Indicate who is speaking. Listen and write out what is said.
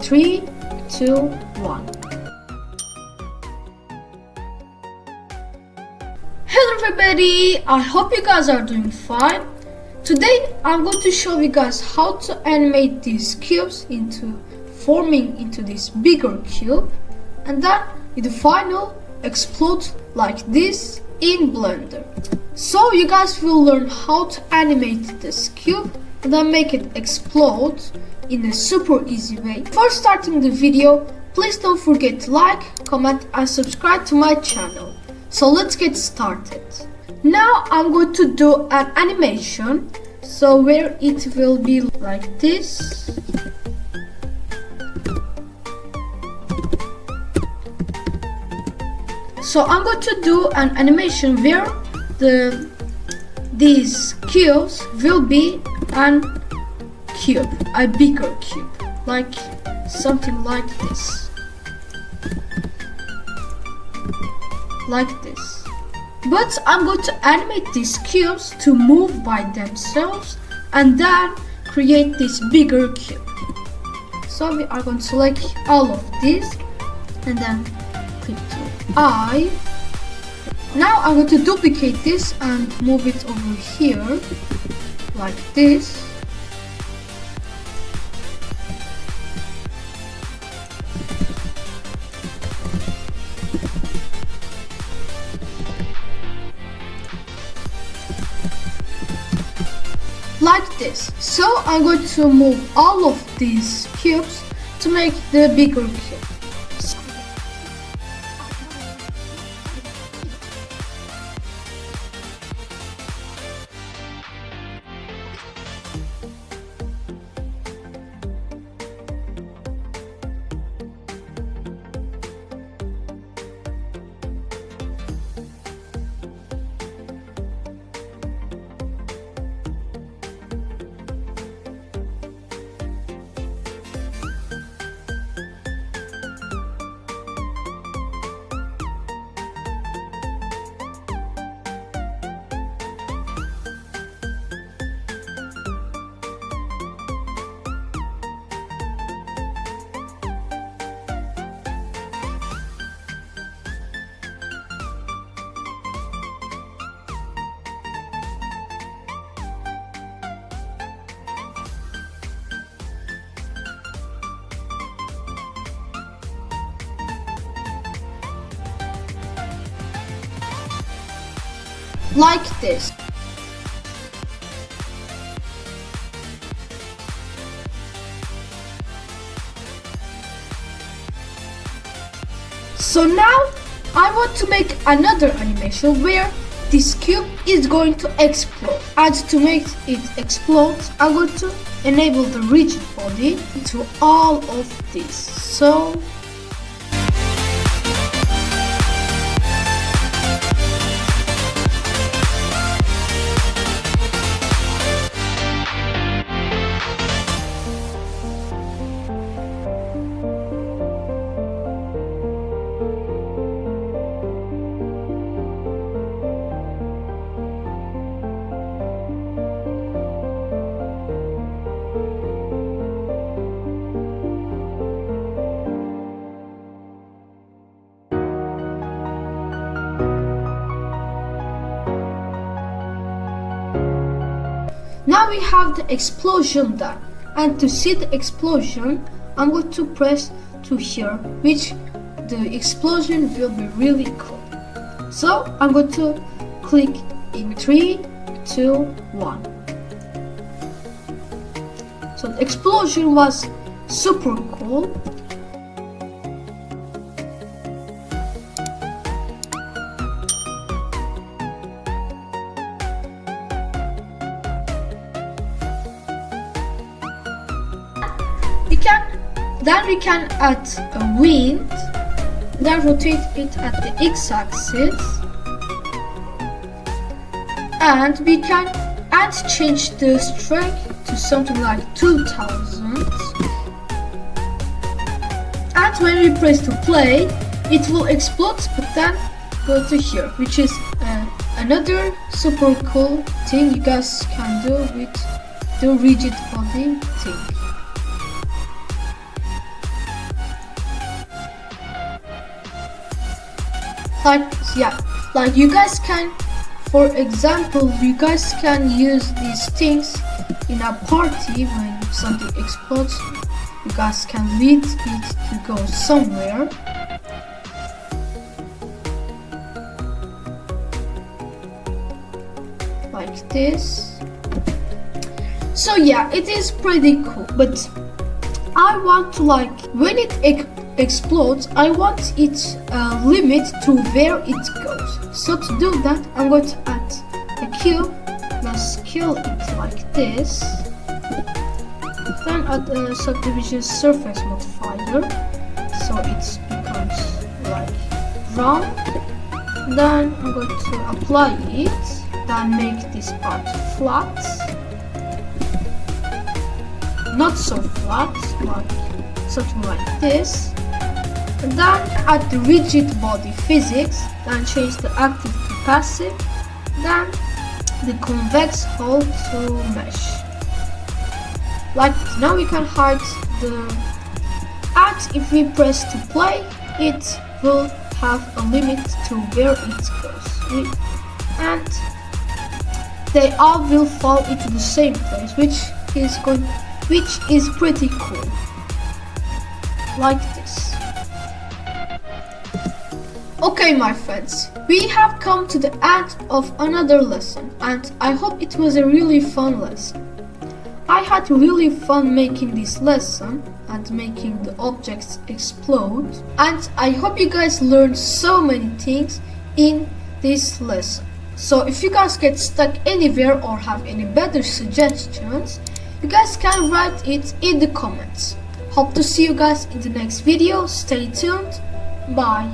Speaker 1: 3, 2, 1. Hello everybody, I hope you guys are doing fine. Today I'm going to show you guys how to animate these cubes into forming into this bigger cube, and then in the final explode like this in Blender. So you guys will learn how to animate this cube and then make it explode in a super easy way. Before starting the video, please don't forget to like, comment and subscribe to my channel. So let's get started. Now I'm going to do an animation, so where it will be like this. So I'm going to do an animation where these cubes will be a bigger cube, like something like this. But I'm going to animate these cubes to move by themselves and then create this bigger cube. So we are going to select all of these and then click to I. Now I'm going to duplicate this and move it over here like this. Like this. So I'm going to move all of these cubes to make the bigger cube. Like this. So now I want to make another animation where this cube is going to explode. And to make it explode, I'm going to enable the rigid body to all of this. So now we have the explosion done, and to see the explosion I'm going to press to here, which the explosion will be really cool. So I'm going to click in 3, 2, 1. So the explosion was super cool. Then we can add a wind, then rotate it at the x-axis, and we can change the strength to something like 2000. And when we press to play, it will explode, but then go to here, which is another super cool thing you guys can do with the rigid body thing. Like you guys can, for example, you guys can use these things in a party. When something explodes, you guys can lead it to go somewhere. Like this. So yeah, it is pretty cool, but I want to, like, when it explodes, I want its limit to where it goes. So to do that, I'm going to add a cube. Let's scale it like this. Then add a subdivision surface modifier, so it becomes like round. Then I'm going to apply it. Then make this part flat. Not so flat, like something like this. And then add the rigid body physics, then change the active to passive, then the convex hull to mesh. Like this. Now we can hide the act. If we press to play, it will have a limit to where it goes. And they all will fall into the same place, which is pretty cool. Like this. Okay, my friends, we have come to the end of another lesson, and I hope it was a really fun lesson. I had really fun making this lesson and making the objects explode, and I hope you guys learned so many things in this lesson. So if you guys get stuck anywhere or have any better suggestions, you guys can write it in the comments. Hope to see you guys in the next video. Stay tuned. Bye.